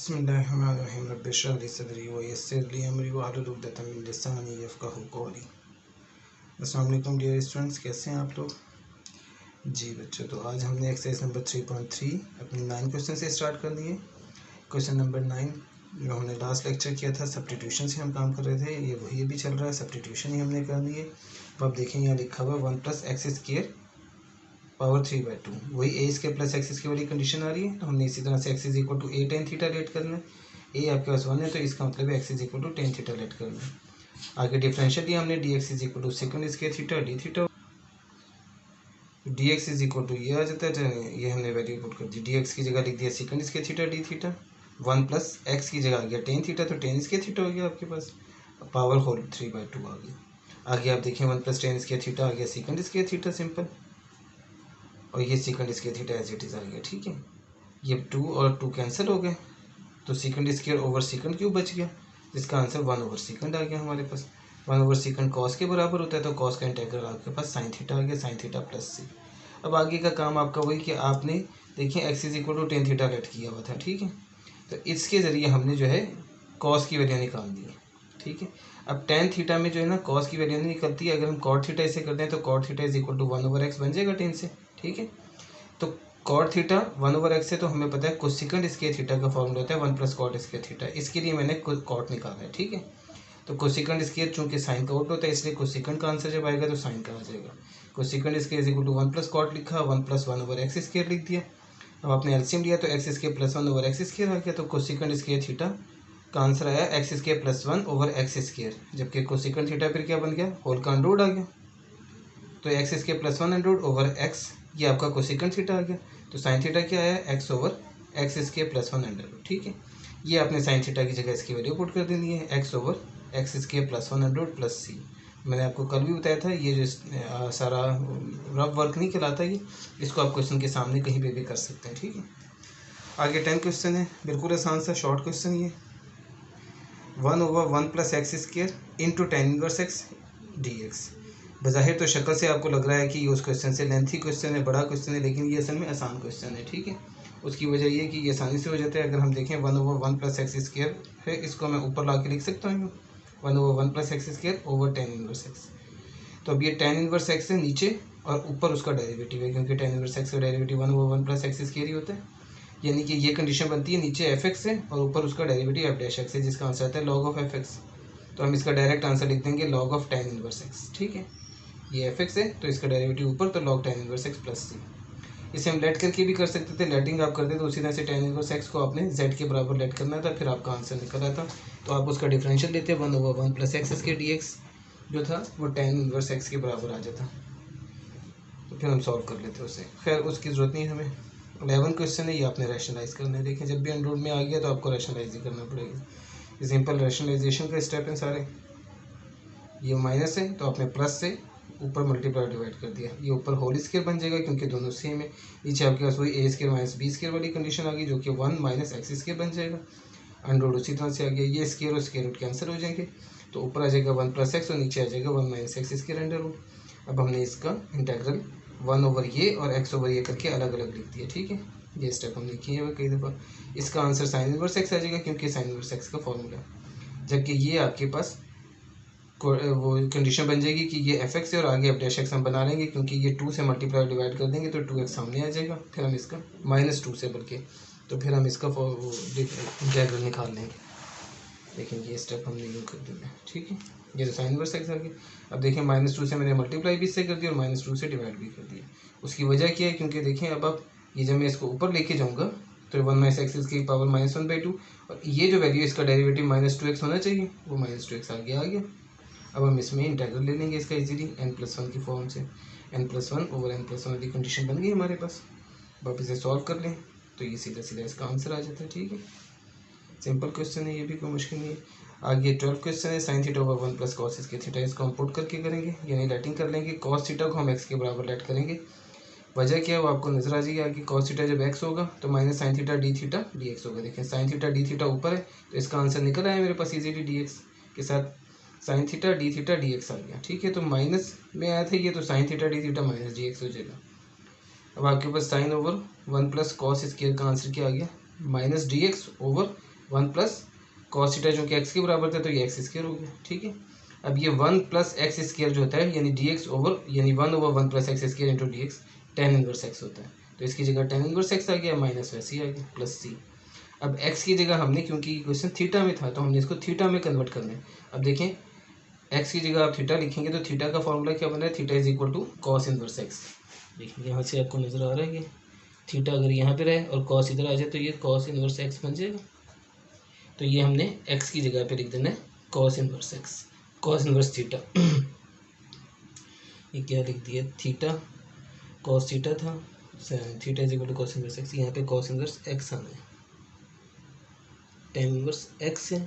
बिस्मिल्लाहिर्रहमानिर्रहीम रब्बि इश्रह ली सदरी व यस्सिर ली अमरी वहलुल उक़दतम मिन लिसानी यफ़क़हू क़ौली। अस्सलाम वालेकुम डियर स्टूडेंट्स, कैसे हैं आप लोग? जी बच्चों, तो आज हमने एक्सरसाइज नंबर 3.3 अपनी 9 क्वेश्चन से स्टार्ट कर दिए। क्वेश्चन नंबर 9 जो हमने लास्ट लेक्चर किया था, सब्स्टिट्यूशन से हम काम कर रहे थे, ये भी चल रहा है, सब्स्टिट्यूशन ही हमने कर लिए। अब आप देखें यहाँ लिखा हुआ 1 + x² पावर 3/2, वही ए स्क्वायर प्लस एक्स स्क्वायर वाली कंडीशन आ रही है। तो हमने इसी तरह से x = a tan theta let करना है। ए आपके पास 1 है तो इसका मतलब है x = tan थीटा लेट करना है। आगे डिफरेंशियल दिया हमने dx = sec² theta d theta, dx ये आ जाता है, ये हमने वैल्यू पुट कर दी, dx की जगह लिख दिया sec² theta d theta. 1 + x की जगह आ गया tan थीटा, तो tan स्क्वायर थीटा हो गया आपके पास, पावर होल 3/2 आ गया। आगे आप देखें 1 + tan स्क्वायर थीटा आ गया sec² थीटा सिंपल, और ये sec² theta as it is आ गया। ठीक है, ये 2 और 2 कैंसिल हो गए, तो sec² ओवर sec³ बच गया, जिसका आंसर 1/sec आ गया हमारे पास। 1/sec कॉस के बराबर होता है, तो कॉस का इंटीग्रल आपके पास sin थीटा आ गया, sin थीटा प्लस c। अब आगे का काम आपका वही कि आपने देखिए x = tan थीटा लेट किया हुआ था। ठीक है, तो इसके ज़रिए हमने जो है कॉस की वैल्यू निकाल दी है। ठीक है, अब tan थीटा में जो है ना कॉस की वैल्यू नहीं निकलती है। अगर हम cot थीटा इसे करते हैं तो cot थीटा = 1/x बन जाएगा tan से। ठीक है, तो cot थीटा 1/x से, तो हमें पता है कोसेकंड स्क्वायर थीटा का फॉर्मूला होता है 1 + cot स्क्वायर थीटा। इसके लिए मैंने cot निकाला है। ठीक है, तो कोसेकंड स्क्वायर चूंकि साइन का आउट होता है, इसलिए कोसेकंड का आंसर जब आएगा तो साइन का आ जाएगा। कोसेकंड स्क्वायर = 1 + cot लिखा, 1 + 1/x² लिख दिया। अब आपने एलसीएम लिया तो x² + 1/x² आ गया, तो कोसेकंड स्क्वायर थीटा का आंसर आया x² + 1/x², जबकि कोसेकंड थीटा फिर क्या बन गया, होल का अंडर रूट आ गया, तो x² + 1/x, ये आपका कोसेकंड थीटा आ गया। तो साइन थीटा क्या आया, x/x² + 1/। ठीक है, ये आपने साइन थीटा की जगह इसकी वैल्यू पुट कर देनी है, x/x² + 1/+ c। मैंने आपको कल भी बताया था, ये जो सारा रफ वर्क नहीं कहलाता, ये इसको आप क्वेश्चन के सामने कहीं पे भी कर सकते हैं। ठीक है, आगे 10 क्वेश्चन है, बिल्कुल आसान सा शॉर्ट क्वेश्चन। ये 1/1 + x² × tan 1x dx। बज़ाहिर तो शक्ल से आपको लग रहा है कि ये उस क्वेश्चन से लेंथी क्वेश्चन है, बड़ा क्वेश्चन है, लेकिन ये असल में आसान क्वेश्चन है। ठीक है, उसकी वजह ये कि ये आसानी से हो जाता है। अगर हम देखें 1/1 + x² है, इसको मैं ऊपर ला के लिख सकता हूँ 1/1 + x² / tan 1x। तो अब ये tan 1x है नीचे, और ऊपर उसका डेरिवेटिव है, क्योंकि tan 1x का डेरिवेटिव 1/1 + x² ही होता है। यानी कि ये कंडीशन बनती है, नीचे f(x) है और ऊपर उसका डेरिवेटिव f'(x) है, जिसका आंसर आता है log of f(x). तो हम इसका डायरेक्ट आंसर लिख देंगे log of tan 1x। ठीक है, ये f(x) है तो इसका डेरिवेटिव ऊपर, तो log tan 1x + c। इसे हम लेट करके भी कर सकते थे, लेटिंग आप करते तो उसी तरह से tan 1x को आपने z के बराबर लेट करना था, फिर आपका आंसर निकल आता। तो आप उसका डिफरेंशियल लेते 1/1 + x² dx जो था वो tan 1x के बराबर आ जाता, तो फिर हम सॉल्व कर लेते उसे। खैर उसकी ज़रूरत नहीं हमें। 11 क्वेश्चन है, ये आपने रैशनलाइज करना है। देखें जब भी अंडर रूट में आ गया तो आपको रैशनलाइज ही करना पड़ेगा, ये सिंपल रैशनलाइजेशन का स्टेप है सारे। ये माइनस है तो आपने प्लस से ऊपर मल्टीप्लाई डिवाइड कर दिया, ये ऊपर होल स्क्वायर बन जाएगा क्योंकि दोनों सेम है। नीचे आपके पास वही a² - b² वाली कंडीशन आ गई, जो कि 1 - x² बन जाएगा। अंडर रूट उसी तरह से आ गया, ये स्क्वायर और स्क्वायर रूट कैंसिल हो जाएंगे, तो ऊपर आ जाएगा 1 + x और नीचे आ जाएगा 1 - x² अंडर रूट। अब हमने इसका इंटीग्रल 1/, ये और x/, ये करके अलग अलग लिख दिया। ठीक है, ये स्टेप हमने किए हुए कई दफ़ा। इसका आंसर sin 1x आ जाएगा, क्योंकि sin 1x का फॉर्मूला है। जबकि ये आपके पास वो कंडीशन बन जाएगी कि ये f(x) है और आगे f'(x) हम बना लेंगे, क्योंकि ये 2 से मल्टीप्लाई डिवाइड कर देंगे तो 2x सामने आ जाएगा, फिर हम इसका -2 से बल्कि, तो फिर हम इसका इंटीग्रल निकाल लेंगे। लेकिन ये स्टेप हमने यूँ कर दिया। ठीक है, ये तो sin 1x आ गया। अब देखें -2 से मैंने मल्टीप्लाई भी इससे कर दिया और -2 से डिवाइड भी कर दिया। उसकी वजह क्या है, क्योंकि देखें अब आप ये जब मैं इसको ऊपर लेके जाऊँगा तो 1 - x की पावर -1/2, और ये जो वैल्यू इसका डेरिवेटिव -2x होना चाहिए, वो -2x आगे आ गया। अब हम इसमें इंटीग्रल ले लेंगे इसका इजीली n+1 की फॉर्म से, n+1 / n+1 वाली कंडीशन बन गई हमारे पास। अब आप इसे सॉल्व कर लें तो ये सीधा सीधा इसका आंसर आ जाता है। ठीक है, सिंपल क्वेश्चन है, ये भी कोई मुश्किल नहीं है। आगे 12 क्वेश्चन है, sin theta / 1 + cos square theta, इसको हम पुट करके करेंगे, यानी लेटिंग कर लेंगे। cos थीटा को हम x के बराबर लेट करेंगे। वजह क्या है वो आपको नजर आ जाएगी कि cos थीटा जब x होगा तो -sin theta d theta dx होगा। देखें sin थीटा d थीटा ऊपर है, तो इसका आंसर निकल आया मेरे पास इजीली, dx के साथ sin theta d theta dx आ गया। ठीक है, तो माइनस में आया था ये, तो sin theta d theta -dx हो जाएगा। अब आपके पास sin/1 + cos स्क्वायर का आंसर क्या आ गया, -dx / 1 प्लस कॉस थीटा जो कि एक्स के बराबर था, तो ये एक्स स्क्वायर हो गया, ठीक है। अब ये 1 प्लस एक्स स्क्वायर जो होता है यानी डी एक्स ओवर यानी 1/1 plus x square into d x ten inverse x होता है, तो इसकी जगह टेन इनवर्स एक्स आ गया, माइनस वैसे ही आ गया प्लस सी। अब एक्स की जगह हमने, क्योंकि क्वेश्चन थीटा में था तो हमने इसको थीटा में कन्वर्ट करना है। अब देखें एक्स की जगह आप थीटा लिखेंगे तो थीटा का फॉर्मूला क्या बन रहा है, theta is equal to cos inverse x. देखिए यहाँ से आपको नज़र आ रहा है कि थीटा अगर यहाँ पे रहे और कॉस इधर आ जाए तो ये कॉस इनवर्स एक्स बन जाएगा। तो ये हमने एक्स की जगह पे लिख देना है cos inverse x, cos inverse theta. ये क्या लिख दिया, थीटा कॉस थीटा था, theta is equal to cos inverse x, यहाँ पे कॉस इनवर्स एक्स आना है, टेन इनवर्स एक्स है।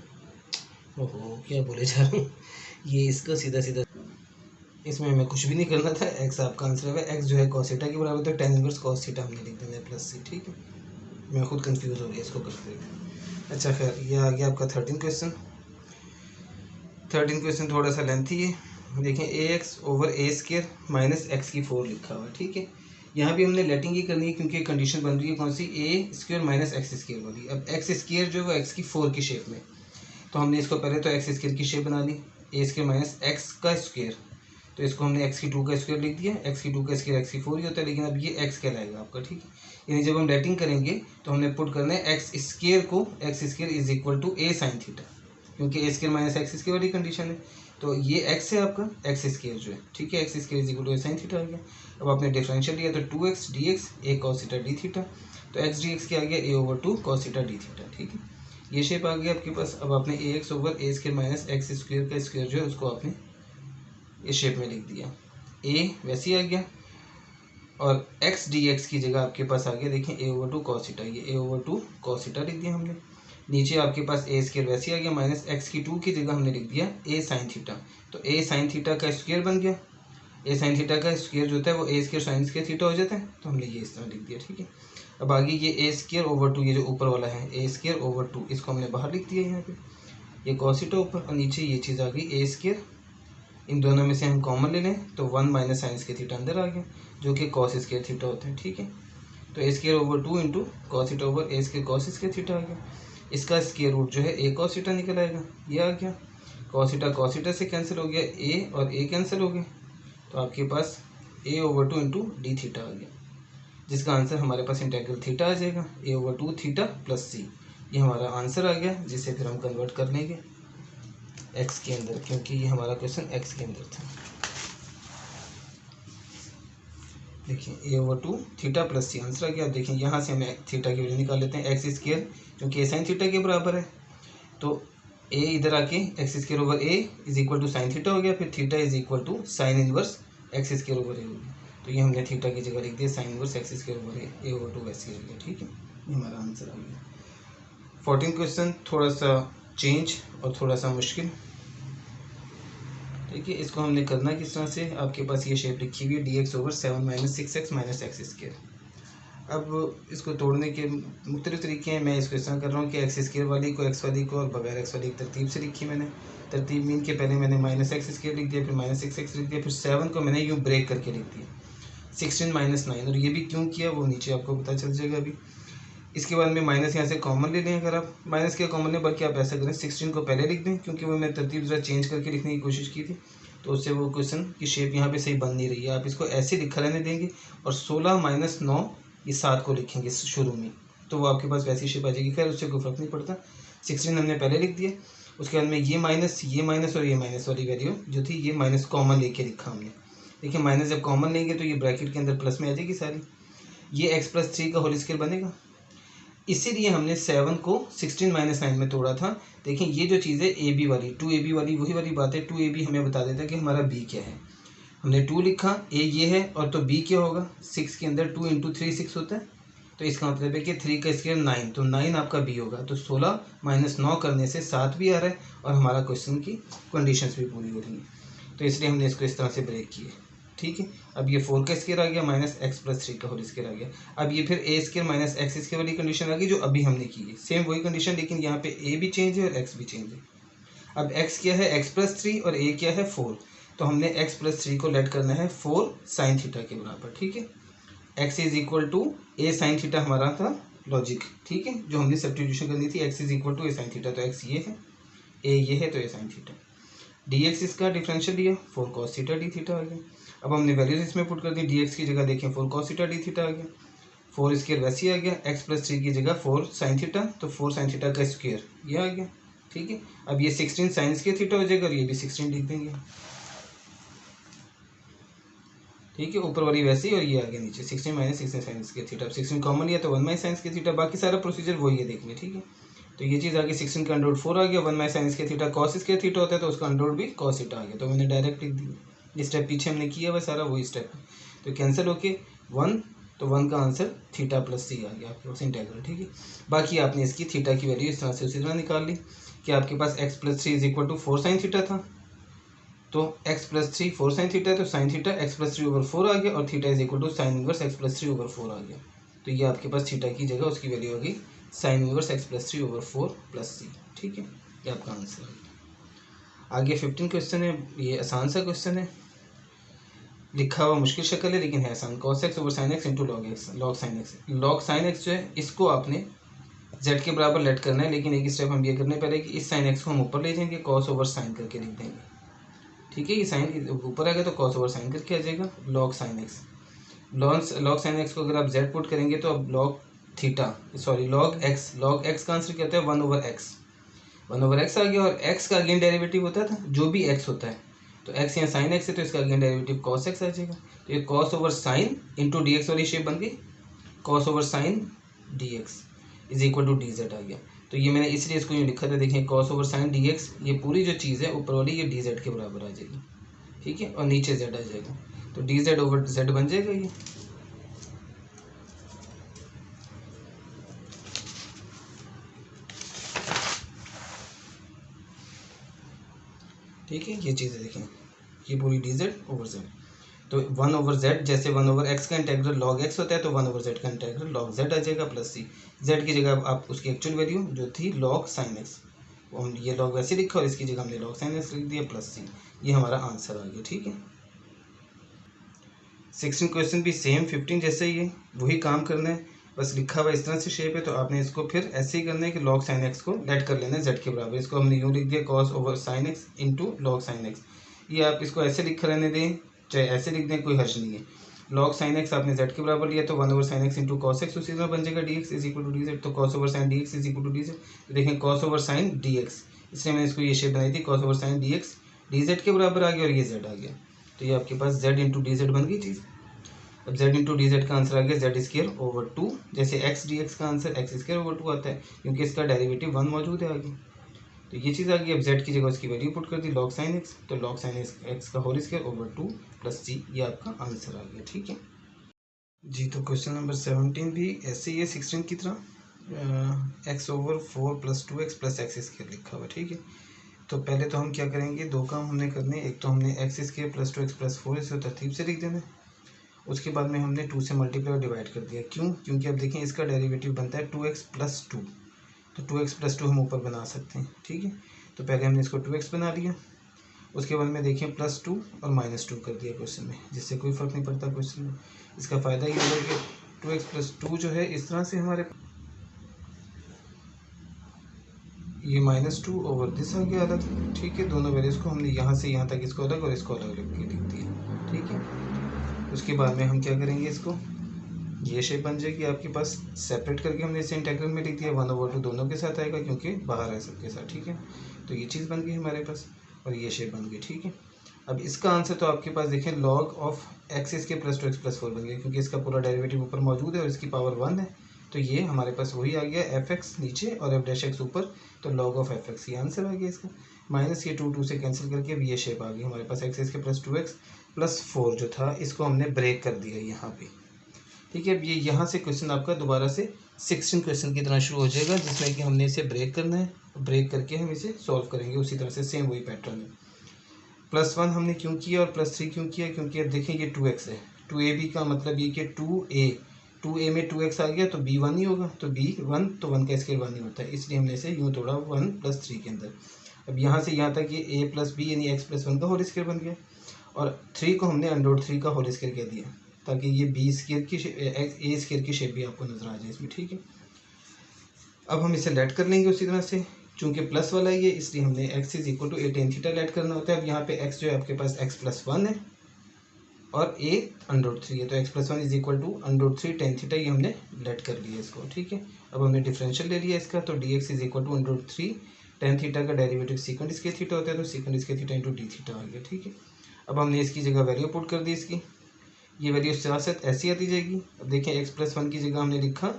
ओहो क्या बोले जा रहा हूँ, ये इसका सीधा सीधा, इसमें हमें कुछ भी नहीं करना था, एक्स आपका आंसर है। एक्स जो है कॉस थीटा के बराबर, तो टेन इनवर्स कॉस थीटा हमने लिख देना है प्लस सी, ठीक है। मैं खुद कंफ्यूज हो गया इसको करते हुए। अच्छा खैर, ये आ गया आपका 13 क्वेश्चन। 13 क्वेश्चन थोड़ा सा लेंथी है। देखें ए x over a square minus x की 4 लिखा हुआ है, ठीक है। यहाँ भी हमने लेटिंग ही करनी है क्योंकि कंडीशन बन रही है कौन सी, ए स्क्वायर माइनस एक्स स्क्वायर वाली। अब एक्स स्क्वायर जो है वो एक्स की 4 की शेप में, तो हमने इसको पहले तो एक्स स्क्वायर की शेप बना ली, ए स्क्वायर माइनस एक्स का स्क्वायर, तो इसको हमने एक्स की 2 का स्क्वायर लिख दिया। एक्स की 2 का स्क्वायर एक्स की 4 ही होता है, लेकिन अब ये एक्स कहलाएगा आपका, ठीक है। यानी जब हम लेटिंग करेंगे तो हमने पुट करना है एक्स स्क्वायर को, x square is equal to a sine theta, क्योंकि a square minus x square वाली कंडीशन है। तो ये एक्स है आपका, एक्स स्क्वायर जो है, ठीक है, x square is equal to a sine theta आ गया। अब आपने डिफरेंशियल लिया तो 2x dx a cos theta d theta, तो एक्स डी एक्स क्या आ गया, a over 2 cos theta d theta, ठीक है। ये शेप आ गया आपके पास। अब आपने ए x over a square minus x square का स्क्वायर जो है उसको आपने इस शेप में लिख दिया, ए वैसे ही आ गया। और एक्स डी एक्स की जगह आपके पास आ गया, देखें ए ओवर 2 कॉस थीटा, ये ए ओवर 2 कॉस थीटा लिख दिया हमने। नीचे आपके पास ए स्क्वायर वैसे ही आ गया, माइनस एक्स की 2 की जगह हमने लिख दिया ए साइन थीटा, तो ए साइन थीटा का स्क्वायर बन गया। ए साइन थीटा का स्क्वायर जो होता है वो ए स्क्वायर साइन स्क्वायर थीटा हो जाता है, तो हमने ये इस तरह लिख दिया, ठीक है। अब आगे ये ए स्क्वायर ओवर 2, ये जो ऊपर वाला है ए स्क्वायर ओवर 2, इसको हमने बाहर लिख दिया यहाँ पे, ये कॉस थीटा ऊपर, और नीचे ये चीज़ आ गई ए स्क्वायर, इन दोनों में से हम कॉमन ले लें तो 1 माइनस साइन स्क्वायर थीटा अंदर आ गया, जो कि कॉस स्क्वायर थीटा होता है, ठीक है। तो a square over 2 into cos theta over a square cos square theta आ गया। इसका स्क्वायर रूट जो है ए कॉस थीटा निकल आएगा, ये आ गया। कॉस थीटा से कैंसिल हो गया, ए और ए कैंसिल हो गए, तो आपके पास ए ओवर 2 इंटू डी थीटा आ गया, जिसका आंसर हमारे पास इंटेग्रल थीटा आ जाएगा, ए ओवर 2 थीटा प्लस सी, ये हमारा आंसर आ गया, जिसे फिर हम कन्वर्ट कर लेंगे एक्स के अंदर, क्योंकि ये हमारा क्वेश्चन एक्स के अंदर था। देखिए a over 2 theta plus c answer आ गया। अब देखिए यहाँ से हमें थीटा की वैल्यू निकाल लेते हैं, एक्स स्क्वायर क्योंकि ए साइन थीटा के बराबर है, तो ए इधर आके x square over a is equal to sine theta हो गया, फिर theta is equal to sine inverse x square over a हो गया, तो ये हमने थीटा की जगह लिख दिया sine inverse x square over a over 2 वैसे हो गया, ठीक है। ये हमारा आंसर आ गया। 14 क्वेश्चन थोड़ा सा चेंज और थोड़ा सा मुश्किल, ठीक है। इसको हमने करना किस तरह से, आपके पास ये शेप लिखी हुई है D x over 7 minus 6x minus x square. अब इसको तोड़ने के मुख्तलिफ तरीके हैं, मैं इसको इस तरह कर रहा हूँ कि एक्स स्क्वायर वाली को एक्स वाली को और बगैर एक्स वाली तरतीब से लिखी मैंने। तरतीब मीन के पहले मैंने माइनस एक्स स्क्वायर लिख दिया, फिर माइनस 6x लिख दिया, फिर 7 को मैंने यूँ ब्रेक करके लिख दिया 16 माइनस 9, और ये भी क्यों किया वो नीचे आपको पता चल जाएगा अभी। इसके बाद में माइनस यहाँ से कॉमन ले लें, अगर आप माइनस के कॉमन लें, बल्कि आप ऐसा करें 16 को पहले लिख दें, क्योंकि वो मैं तरतीब ज़रा चेंज करके लिखने की कोशिश की थी, तो उससे वो क्वेश्चन की शेप यहाँ पे सही बन नहीं रही है। आप इसको ऐसे लिखा रहने देंगे और 16 माइनस 9 ये 7 को लिखेंगे शुरू में, तो वो आपके पास वैसी शेप आ जाएगी। खैर उससे कोई फ़र्क नहीं पड़ता, 16 हमने पहले लिख दिया, उसके बाद में ये माइनस और ये माइनस वाली वैल्यू जो थी ये माइनस कॉमन लेके लिखा हमने। देखिए माइनस जब कॉमन लेंगे तो ये ब्रैकेट के अंदर प्लस में आ जाएगी सारी, ये x प्लस 3 का होल स्क्वायर बनेगा। इसीलिए हमने 7 को 16 माइनस 9 में तोड़ा था। देखिए ये जो चीज़ है ए बी वाली 2ab वाली, वही वाली बात है, 2ab हमें बता देता है कि हमारा b क्या है। हमने 2 लिखा, a ये है और तो b क्या होगा, 6 के अंदर 2 इंटू 3 6 होता है, तो इसका मतलब है कि 3 का स्क्वायर 9, तो 9 आपका b होगा। तो 16 माइनस 9 करने से 7 भी आ रहा है और हमारा क्वेश्चन की कंडीशंस भी पूरी हो रही हैं, तो इसलिए हमने इसको इस तरह से ब्रेक किए, ठीक है। अब ये 4 का स्क्वायर आ गया माइनस एक्स प्लस 3 का होल स्क्वायर आ गया। अब ये फिर ए स्क्वायर माइनस एक्स स्क्वायर वाली कंडीशन आ गई जो अभी हमने की है, सेम वही कंडीशन, लेकिन यहाँ पे ए भी चेंज है और एक्स भी चेंज है। अब एक्स क्या है एक्स प्लस 3 और ए क्या है 4, तो हमने एक्स प्लस 3 को लेट करना है 4 साइन थीटा के बराबर, ठीक है। X is equal to a sine theta हमारा था लॉजिक, ठीक है, जो हमने सब्स्टिट्यूशन करनी थी, x is equal to a sine theta, तो एक्स ये है, ए ये है, तो a sine theta, d x इसका डिफरेंशियल दिया 4 cos थीटा डी थीटा आ गया। अब हमने वैल्यूज इसमें पुट कर दी, डी एक्स की जगह देखें 4 cos थीटा डी थीटा आ गया, 4 स्क्वायर वैसे ही आ गया, एक्स प्लस 3 की जगह 4 साइन थीटा, तो 4 साइन थीटा का स्क्वायर ये आ गया, ठीक है। अब ये 16 साइन स्क्वायर थीटा हो जाएगा और ये भी 16 लिख देंगे, ठीक है, ऊपर वाली वैसे ही और ये आ गया नीचे 16 minus 16 sine square theta, 16 common लिया तो 1 माइनस साइन स्क्वायर थीटा, बाकी सारा प्रोसीजर वही है देखने, ठीक है। तो ये चीज़ आ गई, 16 का अंडर 4 आ गया, 1 minus sine square theta cos square theta होता है, तो उसका अंडर भी कॉस थीटा आ गया, तो मैंने डायरेक्ट लिख दिया, ये स्टेप पीछे हमने किया हुआ सारा वही स्टेप है, तो कैंसिल होके 1, तो 1 का आंसर थीटा प्लस सी आ गया आपके पास इंटेग्रल, ठीक है। बाकी आपने इसकी थीटा की वैल्यू इस तरह से उसी तरह निकाल ली कि आपके पास x plus 3 is equal to 4 sine theta था, तो x प्लस 3 4 साइन थीटा है, तो sine theta x plus 3 over 4 आ गया, और theta is equal to sine inverse x plus 3 over 4 आ गया, तो ये आपके पास थीटा की जगह उसकी वैल्यू होगी sine inverse x plus 3 over 4 plus c, ठीक है, ये आपका आंसर है। आगे 15 क्वेश्चन है, ये आसान सा क्वेश्चन है, लिखा हुआ मुश्किल शक्ल है लेकिन है आसान, cos x over sine x into log x, log sine x, log sine x जो है इसको आपने z के बराबर लेट करना है, लेकिन एक स्टेप हम ये करने पहले कि इस साइन एक्स को हम ऊपर ले जाएंगे, cos ओवर साइन करके लिख देंगे, ठीक है, ये साइन ऊपर आएगा तो cos ओवर साइन करके आ जाएगा, log sine x, log sine x को अगर आप z पुट करेंगे तो अब log theta sorry log x का आंसर क्या होता है 1 ओवर एक्स आ गया, और x का अगेन डेरिवेटिव होता था जो भी x होता है, तो x यहाँ साइन x है तो इसका अगेन डेरिवेटिव cos x आ जाएगा, तो ये cos over sine into d x वाली शेप बन गई, cos over sine d x is equal to d z आ गया, तो ये मैंने इसलिए इसको यूँ लिखा था, देखें cos over sine d x, ये पूरी जो चीज़ है ऊपर वाली ये डी जेड के बराबर आ जाएगी, ठीक है, और नीचे z आ जाएगा, तो डी जेड ओवर जेड बन जाएगा ये, ठीक है, ये चीज़ें देखें, ये पूरी डी जेड ओवर जेड, तो 1 ओवर जेड, जैसे 1 ओवर एक्स का इंटेग्रल लॉग एक्स होता है, तो 1 ओवर जेड का इंटेग्रल लॉग जेड आ जाएगा प्लस सी, जेड की जगह आप उसकी एक्चुअल वैल्यू जो थी लॉग साइन एक्स, हम ये लॉग वैसे लिखा और इसकी जगह हमने लॉग साइन एक्स लिख दिया प्लस सी, ये हमारा आंसर आ गया, ठीक है। 16 क्वेश्चन भी सेम 15 जैसे ही है, वही काम करना है, बस लिखा हुआ इस तरह से शेप है, तो आपने इसको फिर ऐसे ही करना है कि लॉग साइन एक्स को लेट कर लेना है जेड के बराबर, इसको हमने यूँ लिख दिया cos over sine x into log sine x, ये आप इसको ऐसे लिख रहने दें चाहे ऐसे लिख दें, कोई हर्ज नहीं है, लॉग साइन एक्स आपने जेड के बराबर लिया तो 1 over sine x into cos x उसी तरह बन जाएगा, d x is equal to d z, तो cos over sine d x is equal to d z, तो देखें cos over sine d x, इसलिए मैंने इसको ये शेप बनाई थी, cos over sine d x d z के बराबर आ गया और ये जेड आ गया, तो ये आपके पास जेड इंटू डी जेड बन गई चीज़। अब z इंटू डी जेड का आंसर आ गया जेड स्क्वायर ओवर 2, जैसे x डी एक्स का आंसर एक्स स्क्वायर ओवर 2 आता है क्योंकि इसका डेरिवेटिव 1 मौजूद है आगे, तो ये चीज़ आ गई। अब z की जगह उसकी वैल्यू पुट कर दी log साइन x, तो log साइन x का whole square over 2 plus c, ये आपका आंसर आ गया, ठीक है जी। तो क्वेश्चन नंबर 17 भी ऐसे ही है 16 की तरह, x over 4 plus 2x plus x square लिखा हुआ, ठीक है। तो पहले तो हम क्या करेंगे, दो काम हमने करने, एक तो हमने x square plus 2x plus 4 इसे तरतीब से लिख देना, उसके बाद में हमने 2 से मल्टीप्लाई और डिवाइड कर दिया, क्यों, क्योंकि अब देखें इसका डेरिवेटिव बनता है 2x प्लस 2, तो 2x प्लस 2 हम ऊपर बना सकते हैं, ठीक है। तो पहले हमने इसको 2x बना लिया, उसके बाद में देखें प्लस 2 और माइनस 2 कर दिया क्वेश्चन में, जिससे कोई फ़र्क नहीं पड़ता क्वेश्चन में। इसका फ़ायदा ये होगा कि 2x प्लस 2 जो है इस तरह से हमारे ये -2 ओवर दिस आ गया अलग, ठीक है। दोनों वैल्यूज़ को हमने यहाँ से यहाँ तक इसको अलग और इसको अलग रख के लिख दिया, ठीक है। उसके बाद में हम क्या करेंगे, इसको ये शेप बन जाएगी आपके पास, सेपरेट करके हमने इसे इंटेग्रल में लिख दिया, 1/2 दोनों के साथ आएगा क्योंकि बाहर है सबके साथ, ठीक है। तो ये चीज़ बन गई हमारे पास और ये शेप बन गई, ठीक है। अब इसका आंसर तो आपके पास देखें log of x square plus 2x plus 4 बन गया, क्योंकि इसका पूरा डेरिवेटिव ऊपर मौजूद है और इसकी पावर 1 है, तो ये हमारे पास वही आ गया, fx नीचे और f' ऊपर, तो log ऑफ fx, ये आंसर आ गया इसका। माइनस ये 2 से कैंसिल करके अब ये शेप आ गई हमारे पास, x square plus 2x plus 4 जो था इसको हमने ब्रेक कर दिया यहाँ पे, ठीक है। अब ये यहाँ से क्वेश्चन आपका दोबारा से 16 क्वेश्चन की तरह शुरू हो जाएगा, जिसमें कि हमने इसे ब्रेक करना है, ब्रेक करके हम इसे सॉल्व करेंगे उसी तरह से, सेम वही पैटर्न है। +1 हमने क्यों किया और +3 क्यों किया, क्योंकि अब देखें ये 2x है, 2ab का मतलब ये कि 2a में 2x आ गया तो b 1 ही होगा, तो b 1 तो 1 का स्क्वायर 1 ही होता है, इसलिए हमने इसे यूँ तोड़ा 1 + 3 के अंदर। अब यहाँ से यहाँ तक ये a + b यानी x + 1 का होल स्क्वायर बन गया, और 3 को हमने √3 का होल स्क्वायर कह दिया, ताकि ये b स्क्वायर की a स्क्वायर की शेप भी आपको नजर आ जाए इसमें, ठीक है। अब हम इसे लेट कर लेंगे उसी तरह से, चूंकि प्लस वाला ही है इसलिए हमने x is equal to a tan theta let करना होता है। अब यहाँ पे x जो है आपके पास x प्लस वन है और a अंडर थ्री है, तो x plus one is equal to under three tan theta, ये हमने लेट कर लिया इसको, ठीक है। अब हमने डिफरेंशियल ले लिया इसका, तो dx is equal to under three tan theta का डेरिवेटिव सीकेंड स्क्वायर थीटा होता है, तो second square theta into d theta आ गया, ठीक है। अब हमने इसकी जगह वैल्यू पुट कर दी इसकी, ये वैल्यू साथ ऐसी आती जाएगी। अब देखें x प्लस वन की जगह हमने लिखा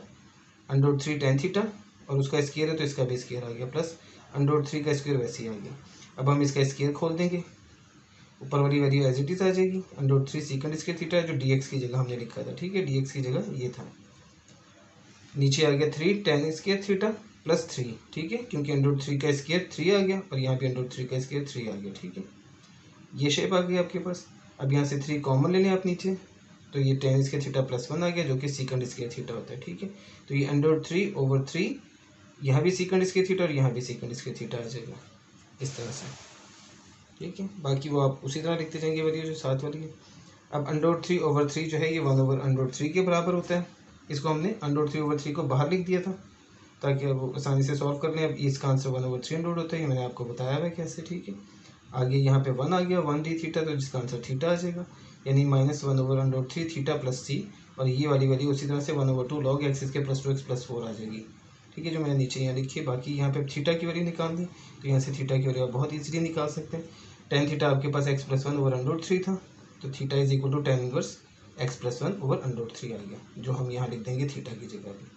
अंडर थ्री टेन थीटा और उसका स्क्वायर है तो इसका भी स्क्वायर आ गया, प्लस अंडर थ्री का स्क्वायर वैसे ही आ गया। अब हम इसका स्क्वायर खोल देंगे, ऊपर वाली वैल्यू एज इट इज आ जाएगी, under three second square theta है जो dx की जगह हमने लिखा था, ठीक है। dx की जगह ये था, नीचे आ गया three ten square theta plus three, ठीक है, क्योंकि अंडर थ्री का स्क्वायर थ्री आ गया और यहाँ पे अंडर थ्री का स्क्वायर थ्री आ गया, ठीक है। ये शेप आ गई आपके पास। अब यहाँ से थ्री कॉमन ले लें आप नीचे, तो ये tan square theta plus one आ गया जो कि सेकंड स्क्वायर थीटा होता है, ठीक है। तो ये अंडर थ्री ओवर थ्री, यहाँ भी सेकंड स्क्वायर थीटा और यहाँ भी सेकंड स्क्वायर थीटा आ जाएगा इस तरह से, ठीक है। बाकी वो आप उसी तरह लिखते जाएंगे वैल्यू जो साथ वाली है। अब अंडर थ्री ओवर थ्री जो है ये वन ओवर अंडर थ्री के बराबर होता है, इसको हमने अंडर थ्री ओवर थ्री को बाहर लिख दिया था ताकि अब आसानी से सॉल्व कर लें। अब इसका answer one over three under होता है, ये मैंने आपको बताया है कैसे, ठीक है। आगे यहाँ पे वन आ गया, वन डी थीटा, तो जिसका आंसर थीटा आ जाएगा, यानी minus one over under three theta plus c, और ये वाली वैल्यू उसी तरह से one over two log x इसके plus two x plus four आ जाएगी, ठीक है, जो मैंने नीचे यहाँ लिखी है। बाकी यहाँ पे थीटा की वैल्यू निकाल दी, तो यहाँ से थीटा की वैल्यू आप बहुत ईजिली निकाल सकते हैं। टेन थीटा आपके पास x plus one over under three था, तो theta is equal to tan inverse x plus one over under three आ गया, जो हम यहाँ लिख देंगे थीटा की जगह भी,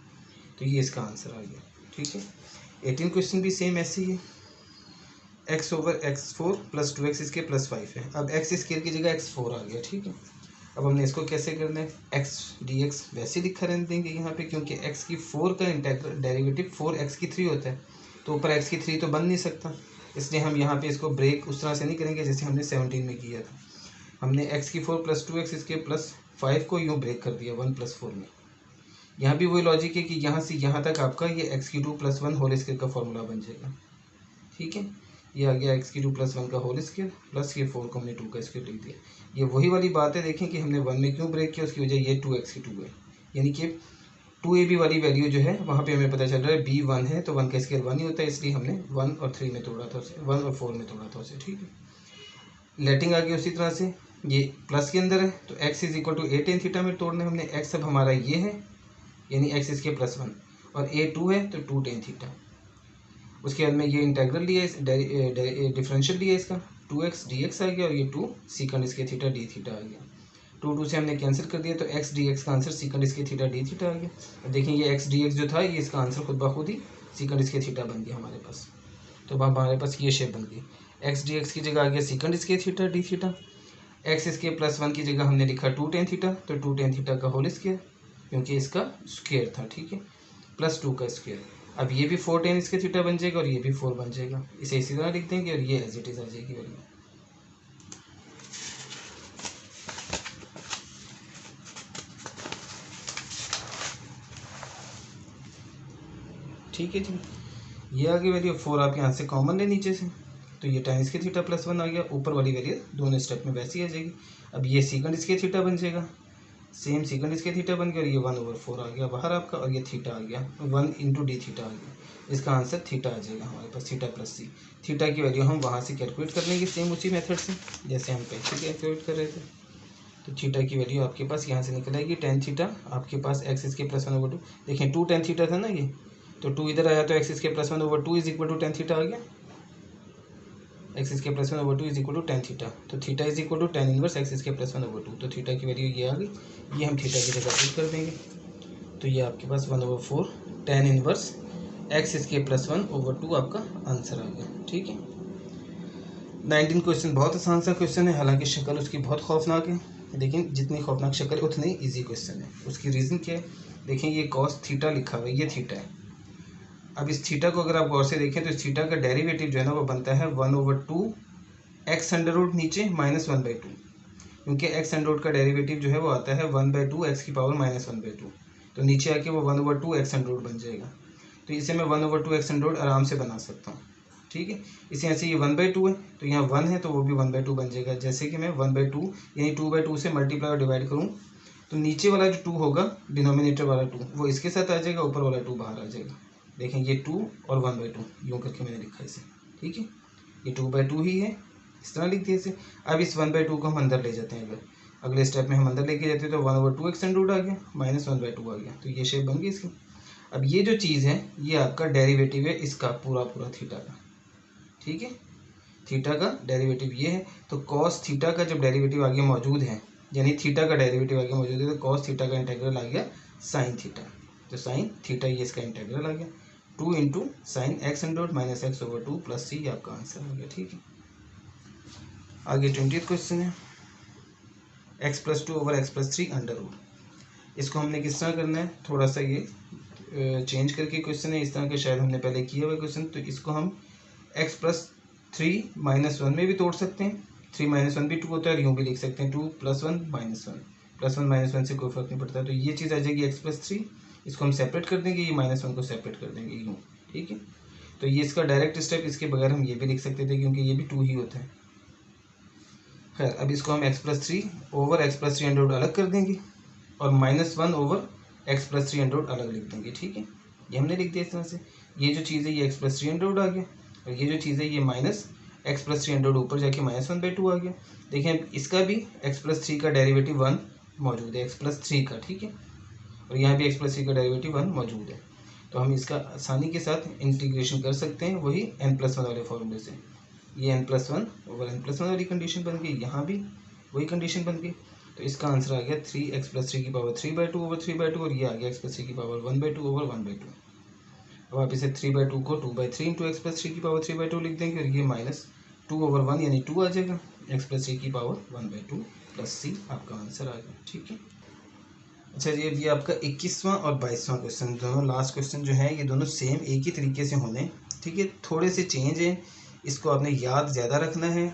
तो ये इसका आंसर आ गया, ठीक है। 18 क्वेश्चन भी सेम ऐसे ही है, x over x four plus two x इसके प्लस फाइव है। अब एक्स स्क्वायर की जगह एक्स फोर आ गया, ठीक है। अब हमने इसको कैसे करना है, एक्स डी एक्स वैसे लिखा रहने देंगे यहाँ पे, क्योंकि एक्स की फोर का इंटेग्रल डेरिवेटिव फोर एक्स की थ्री होता है, तो ऊपर एक्स की थ्री तो बन नहीं सकता, इसलिए हम यहाँ पे इसको ब्रेक उस तरह से नहीं करेंगे जैसे हमने 17 में किया था। हमने एक्स की फोर प्लस टू एक्स इसके प्लस फाइव को यूँ ब्रेक कर दिया वन प्लस फोर में। यहाँ भी वही लॉजिक है कि यहाँ से यहाँ तक आपका ये एक्स की two plus one whole square का फॉर्मूला बन जाएगा, ठीक है। ये आ गया एक्स की टू प्लस वन का होल स्क्वायर प्लस ये फोर को हमने टू का स्क्वायर लिख दिया। ये वही वाली बात है, देखें कि हमने वन में क्यों ब्रेक किया, उसकी वजह ये टू एक्स की टू है, यानी कि टू ए बी वाली वैल्यू जो है वहाँ पे हमें पता चल रहा है बी वन है, तो वन का स्क्वायर वन ही होता है, इसलिए हमने वन और थ्री में तोड़ा था उसे, वन और फोर में तोड़ा था उसे, ठीक है। लेटिंग आ गई उसी तरह से, ये प्लस के अंदर है तो x is equal to a tan theta में तोड़ना है हमने, एक्स अब हमारा ये है यानी एक्स इसके प्लस वन, और ए टू है तो टू टेन थीटा। उसके बाद में ये इंटेग्रल लिया है, डिफरेंशियल लिया है इसका, टू एक्स डी एक्स आ गया और ये टू सीकंड इसके थीटा डी थीटा आ गया। टू टू से हमने कैंसिल कर दिया तो एक्स डी एक्स का आंसर सीकंड इसके थीटा डी थीटा आ गया। अब देखें ये एक्स डी एक्स जो था ये इसका आंसर खुद ब खुद ही सीकंड इसके थीटा बन गया हमारे पास। तो अब हमारे पास ये शेप बन गई, एक्स डी एक्स की जगह आ गया सीकंड इसके थीटा डी थीटा, एक्स इसके प्लस वन की जगह हमने लिखा टू टेन थीटा, तो टू टेन थीटा का होल स्क्वायर क्योंकि इसका स्क्वायर था, ठीक है, प्लस टू का स्क्वायर। अब ये भी फोर टेन इसके थीटा बन जाएगा और ये भी फोर बन जाएगा, इसे इसी तरह लिख देंगे और ये एज इट इज आ जाएगी वैल्यू। ठीक है जी, ये आ गई वैल्यू, फोर आप यहाँ से कॉमन ले नीचे से, तो ये टेन इसके थीटा प्लस वन आ गया, ऊपर वाली वैल्यू दोनों स्टेप में वैसी आ जाएगी। अब ये सीकंड इसके थीटा बन जाएगा, सेम सीकंड इसके थीटा बन गया और ये वन ओवर फोर आ गया बाहर आपका, और ये थीटा आ गया वन इंटू डी थीटा आ गया, इसका आंसर थीटा आ जाएगा हमारे पास, थीटा प्लस सी। थीटा की वैल्यू हम वहाँ से कैलकुलेट कर लेंगे सेम उसी मेथड से जैसे हम पहले कैलकुलेट कर रहे थे। तो थीटा की वैल्यू आपके पास यहाँ से निकल आएगी, टेन थीटा आपके पास एक्स इसके प्लस वन ओवर टू, देखें टू टेन थीटा था ना ये, तो टू इधर आया तो एक्स इसके plus one over two is equal to tan theta आ गया, एक्स इसके plus one over two is equal to tan theta, तो theta is equal to tan inverse x इसके प्लस वन ओवर टू, तो theta की value ये आ गई, ये हम थीटा की जगह पुट कर देंगे, तो ये आपके पास one over four tan inverse x इसके प्लस वन ओवर टू आपका आंसर आ गया, ठीक है। 19 क्वेश्चन बहुत आसान सा क्वेश्चन है, हालांकि शक्ल उसकी बहुत खौफनाक है, लेकिन जितनी खौफनाक शक्ल है उतनी ईजी क्वेश्चन है। उसकी रीज़न क्या है, देखें ये कॉस थीटा लिखा हुआ है, ये थीटा है। अब इस थीटा को अगर आप गौर से देखें तो इस थीटा का डेरिवेटिव जो है ना वो बनता है one over two x under root नीचे माइनस वन बाई टू, क्योंकि एक्स अंडर रूट का डेरिवेटिव जो है वो आता है वन बाई टू एक्स की power minus one by two, तो नीचे आके वो one over two x under root बन जाएगा। तो इसे मैं one over two x under root आराम से बना सकता हूँ, ठीक है। इसे ऐसे ये वन बाई टू है तो यहाँ वन है तो वो भी वन बाई टू बन जाएगा, जैसे कि मैं वन बाई टू यानी टू बाई टू से मल्टीप्लाई और डिवाइड करूँ तो नीचे वाला जो टू होगा डिनोमिनेटर वाला टू वो इसके साथ आ जाएगा, ऊपर वाला टू बाहर आ जाएगा, देखें ये 2 और 1/2 यूँ करके मैंने लिखा इसे, ठीक है, ये 2/2 ही है, इस तरह लिख दिए इसे। अब इस 1/2 को हम अंदर ले जाते हैं, अगर अगले स्टेप में हम अंदर लेके जाते हैं तो 1/2 एक्सटेंड रूट आ गया, -1/2 आ गया, तो ये शेप बन गई इसकी। अब ये जो चीज़ है ये आपका डेरिवेटिव है इसका पूरा थीटा का, ठीक है, थीटा का डेरिवेटिव ये है। तो कॉस थीटा का जब डेरिवेटिव आगे मौजूद है, यानी थीटा का डेरिवेटिव आगे मौजूद है, तो कॉस थीटा का इंटीग्रल आ गया साइन थीटा, तो साइन थीटा ये इसका इंटीग्रल आ गया 2 into sine x under minus x over 2 plus c, आपका आंसर आ गया, ठीक है। आगे 20th क्वेश्चन है x+2 over x+3 under root. इसको हमने किस तरह करना है, थोड़ा सा ये चेंज करके क्वेश्चन है, इस तरह के शायद हमने पहले किया हुआ क्वेश्चन, तो इसको हम x+3 -1 में भी तोड़ सकते हैं, 3 - 1 भी 2 होता है, और यूँ भी लिख सकते हैं 2 + 1 - 1, +1 - 1 से कोई फर्क नहीं पड़ता, तो ये चीज़ आ जाएगी x+3, इसको हम सेपरेट कर देंगे, ये -1 को सेपरेट कर देंगे यूँ, ठीक है। तो ये इसका डायरेक्ट स्टेप, इसके बगैर हम ये भी लिख सकते थे क्योंकि ये भी 2 ही होता है। खैर अब इसको हम x+3 over x+3 under root अलग कर देंगे और -1 ओवर x+3 अंडर रूट अलग लिख देंगे, ठीक है, ये हमने लिख दिया इस तरह से। ये जो चीज़ है ये x+3 अंडर रूट आ गया, और ये जो चीज़ है ये -x+3 अंडर रूट ऊपर जाके -1/2 आ गया। देखें इसका भी x+3 का डेरिवेटिव 1 मौजूद है, x+3 का, ठीक है, और यहाँ भी x+3 का डेरिवेटिव 1 मौजूद है, तो हम इसका आसानी के साथ इंटीग्रेशन कर सकते हैं वही n+1 वाले फॉर्मूले से। ये n+1 ओवर n+1 वाली कंडीशन बन गई, यहाँ भी वही कंडीशन बन गई, तो इसका आंसर आ गया 3x+3 की पावर 3/2 ओवर 3/2, और ये आ गया x+3 की पावर 1/2 ओवर 1/2। अब आप इसे 3/2 को 2/3 इंटू x+3 की पावर 3/2 लिख देंगे, और ये -2 ओवर 1 यानी 2 आ जाएगा, x+3 की पावर 1/2 प्लस सी, आपका आंसर आ गया, ठीक है। अच्छा जी, अब ये आपका 21वां और 22वां क्वेश्चन, दोनों लास्ट क्वेश्चन जो है ये दोनों सेम एक ही तरीके से होने, ठीक है, थोड़े से चेंज है, इसको आपने याद ज़्यादा रखना है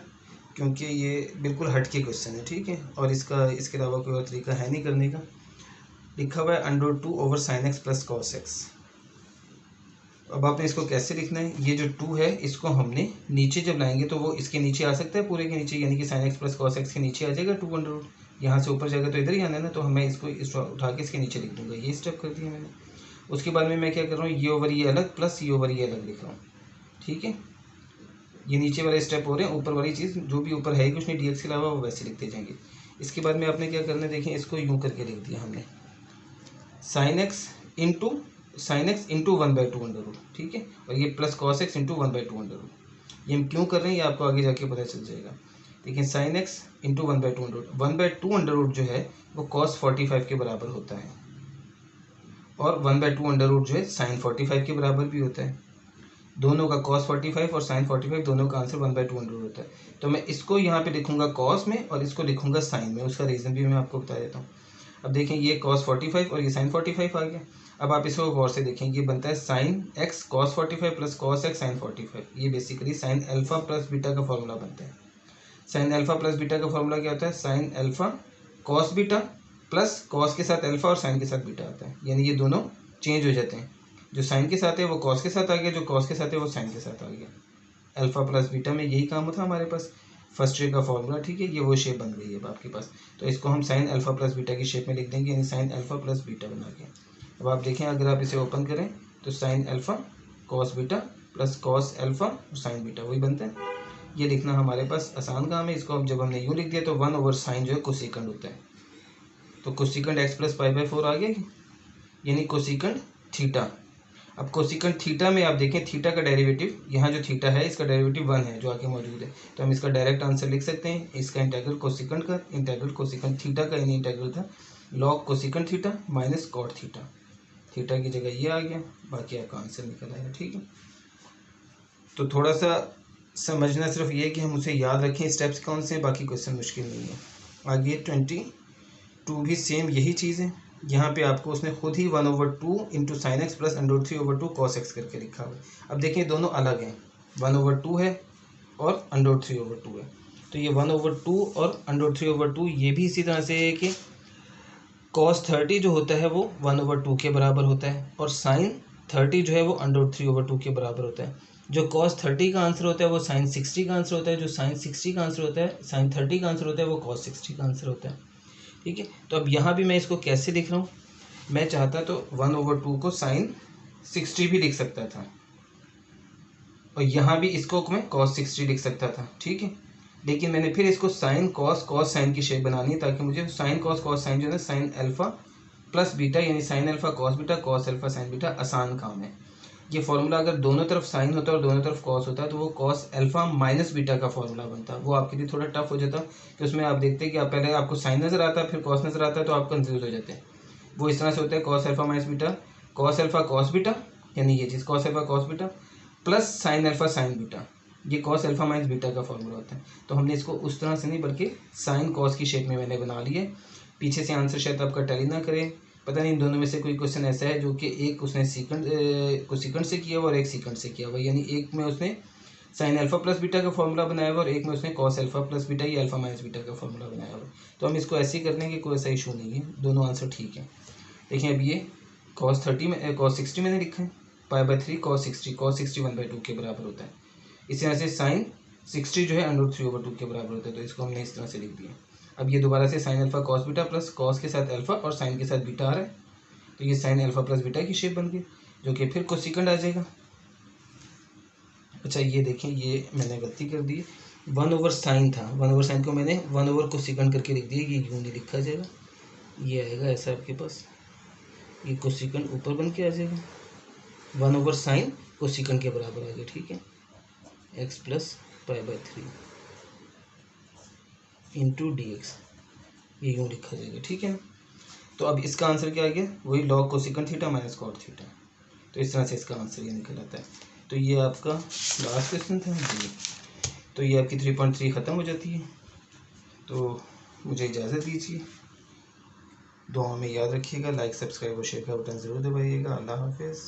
क्योंकि ये बिल्कुल हट के क्वेश्चन है, ठीक है, और इसके अलावा कोई और तरीका है नहीं करने का। लिखा हुआ है √2 over sine x plus cos x. अब आपने इसको कैसे लिखना है, ये जो 2 है इसको हमने नीचे जब लाएंगे तो वो इसके नीचे आ सकता है, पूरे के नीचे, यानी कि sine x plus cos x के नीचे आ जाएगा 2 अंडर रूट, यहाँ से ऊपर जाएगा तो इधर ही आना है ना, तो मैं इसको उठा के इसके नीचे लिख दूंगा, ये स्टेप कर दिया मैंने। उसके बाद में मैं क्या कर रहा हूँ, ये ओवर ये अलग प्लस ये ओवर ये अलग लिख रहा हूँ, ठीक है, ये नीचे वाले स्टेप हो रहे हैं, ऊपर वाली चीज़ जो भी ऊपर है कुछ नहीं dx के अलावा वो वैसे लिखते जाएंगे। इसके बाद में आपने क्या करना है, देखें इसको यूँ करके लिख दिया हमने sine x into 1/2 under root, ठीक है, और ये plus cos x into 1/2 under root. ये हम क्यों कर रहे हैं ये आपको आगे जाके पता चल जाएगा। देखिए sine x into 1/2 under root, 1/2 under root जो है वो कॉस 45 के बराबर होता है, और 1/2 अंडर रूट जो है साइन 45 के बराबर भी होता है। दोनों का cos 45 और sin 45 दोनों का आंसर 1/2 अंडर रूट होता है। तो मैं इसको यहाँ पे लिखूंगा cos में और इसको लिखूंगा sin में, उसका रीज़न भी मैं आपको बता देता हूँ। अब देखें ये cos 45 और ये sin 45 आ गया। अब आप इसको गौर से देखें, ये बनता है sin x cos 45 plus cos x sin 45, ये basically sin alpha plus beta का फॉर्मूला बनता है। sin अल्फा प्लस बीटा का फॉर्मूला क्या होता है, sin alpha cos beta plus cos के साथ अल्फा और sin के साथ बीटा आता है, यानी ये दोनों चेंज हो जाते हैं, जो साइन के साथ है वो कॉस के साथ आ गया, जो कॉस के साथ है वो साइन के साथ आ गया। अल्फा प्लस बीटा में यही काम था हमारे पास, फर्स्ट रे का फॉर्मूला, ठीक है, ये वो शेप बन गई है अब आपके पास। तो इसको हम साइन अल्फा प्लस बीटा की शेप में लिख देंगे, यानी साइन अल्फा प्लस बीटा बना के। अब आप देखें अगर आप इसे ओपन करें तो sine alpha cos beta plus cos alpha और साइन बीटा वही बनता है। ये लिखना हमारे पास आसान काम है। इसको अब जब हमने यूँ लिख दिया तो 1 ओवर साइन जो है कोसिकेंड होता है, तो कोसिकेंड x प्लस π/4 आ गया, यानी कोसिकेंड थीटा। अब कोसिकेंड थीटा में आप देखें थीटा का डेरिवेटिव, यहाँ जो थीटा है इसका डेरिवेटिव 1 है जो आगे मौजूद है, तो हम इसका डायरेक्ट आंसर लिख सकते हैं। इसका इंटीग्रल कोसिकेंड का, इंटीग्रल कोसिकेंड थीटा का यानी इंटीग्रल था log cosecant theta minus cot theta, theta की जगह ये आ गया, बाकी आपका आंसर निकल आएगा, ठीक है। तो थोड़ा सा समझना सिर्फ ये कि हम उसे याद रखें स्टेप्स कौन से, बाकी क्वेश्चन मुश्किल नहीं है। आगे 22 भी सेम यही चीज़ है, यहाँ पे आपको उसने खुद ही 1/2 into sine x plus √3/2 cos x करके लिखा हुआ है। अब देखिए दोनों अलग हैं, 1/2 है और √3/2 है, तो ये 1/2 और √3/2 ये भी इसी तरह से है कि cos 30 जो होता है वो 1/2 के बराबर होता है, और साइन 30 जो है वो √3/2 के बराबर होता है। जो cos 30 का आंसर होता है वो sin 60 का आंसर होता है, जो sin 60 का आंसर होता है, sin 30 का आंसर होता है वो cos 60 का आंसर होता है, ठीक है। तो अब यहाँ भी मैं इसको कैसे लिख रहा हूँ, मैं चाहता तो 1/2 को sin 60 भी लिख सकता था, और यहाँ भी इसको मैं cos 60 लिख सकता था, ठीक है। लेकिन मैंने फिर इसको साइन कॉस साइन की शेप बनानी है, ताकि मुझे साइन कॉस साइन जो है साइन अल्फा प्लस बीटा, यानी sine alpha cos beta cos alpha sine beta आसान काम है। ये फॉर्मूला अगर दोनों तरफ साइन होता है और दोनों तरफ कॉस होता है तो वो कॉस अल्फा माइनस बीटा का फॉर्मूला बनता है। वो आपके लिए थोड़ा टफ हो जाता कि उसमें आप देखते हैं कि आप पहले आपको साइन नज़र आता है फिर कॉस नज़र आता है, तो आप कंफ्यूज हो जाते हैं। वो इस तरह से होता है cos alpha minus beta cos alpha cos beta, यानी ये चीज़ cos alpha cos beta plus sine alpha sine beta, ये कॉस अल्फा माइनस बीटा का फॉर्मूला होता है। तो हमने इसको उस तरह से नहीं बल्कि साइन कॉस की शेप में मैंने बना ली है। पीछे से आंसर शायद आपका टैली ना करे, पता नहीं इन दोनों में से कोई क्वेश्चन ऐसा है जो कि एक उसने सीक्वेंस से किया हुआ और एक सीक्वेंस से किया हुआ, यानी एक में उसने साइन अल्फा प्लस बीटा का फॉर्मूला बनाया हुआ और एक में उसने कॉस अल्फा प्लस बीटा या अल्फा माइनस बीटा का फॉर्मूला बनाया हुआ। तो हम इसको ऐसे ही करने की कोई ऐसा इशू नहीं है, दोनों आंसर ठीक है। देखिए अब ये कॉस 30 में कॉस 60 मैंने लिखा है, π/3 cos 60 1/2 के बराबर होता है। इसी तरह से साइन 60 जो है √3/2 के बराबर होता है, तो इसको हमने इस तरह से लिख दिया। अब ये दोबारा से sine alpha cos beta plus cos के साथ अल्फा और साइन के साथ बीटा आ रहा है, तो ये साइन अल्फा प्लस बीटा की शेप बन गई, जो कि फिर कोसिकेंड आ जाएगा। अच्छा ये देखें, ये मैंने गलती कर दी, 1/sin था, 1/sin को मैंने 1/कोसिकेंड करके लिख दिया, ये यूँ नहीं लिखा जाएगा, ये आएगा ऐसा आपके पास, ये कोसिकेंड ऊपर बन के आ जाएगा, 1/sin कोसिकेंड के बराबर आ गया, ठीक है। x प्लस π/3 इंटू dx, ये यूँ लिखा जाएगा, ठीक है। तो अब इसका आंसर क्या आ गया, वही log cosecant theta minus cot theta, तो इस तरह से इसका आंसर ये निकल आता है। तो ये आपका लास्ट क्वेश्चन था जी। तो ये आपकी 3.3 ख़त्म हो जाती है। तो मुझे इजाज़त दीजिए, दुआ में याद रखिएगा, लाइक सब्सक्राइब और शेयर का बटन ज़रूर दबाइएगा। अल्लाह हाफिज़।